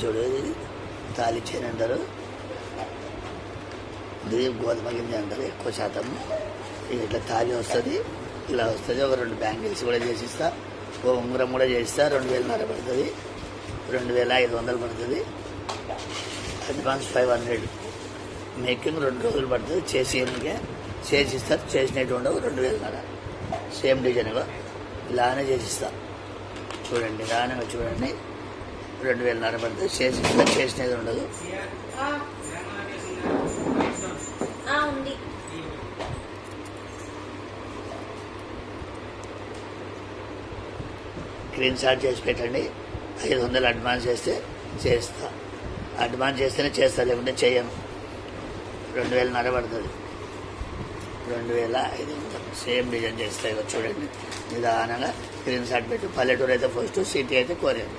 చూడు ఇది తాళి చైన్ అంటారు, ఇది గోధుమ గింజ అంటారు ఎక్కువ శాతం. ఇట్లా తాళి వస్తుంది, ఇలా వస్తుంది. ఒక 2 బ్యాంగిల్స్ కూడా చేసిస్తా, ఓ ఉంగరం కూడా చేసిస్తా. 2,500 పడుతుంది, 2,500 పడుతుంది. అడ్వాన్స్ 500. మేకింగ్ 2 రోజులు పడుతుంది. చేసిస్తారు, చేసినట్టు ఉండవు. 2,500 సేమ్ డిజైన్గా ఇలానే చేసిస్తా. చూడండి ఇలానే చూడండి, 2,500 పడుతుంది. చేసిస్తా, చేసినది ఉండదు. స్క్రీన్ షాట్ చేసి పెట్టండి. 500 అడ్వాన్స్ చేస్తే చేస్తా. అడ్వాన్స్ చేస్తేనే చేస్తా, లేకుంటే చేయను. 2,500 పడుతుంది. 2,500 సేమ్ డిజైన్ చేస్తాయి. చూడండి నిదానంగా స్క్రీన్ షాట్ పెట్టి. పల్లెటూరు అయితే ఫస్ట్, సిటీ అయితే కొరియర్.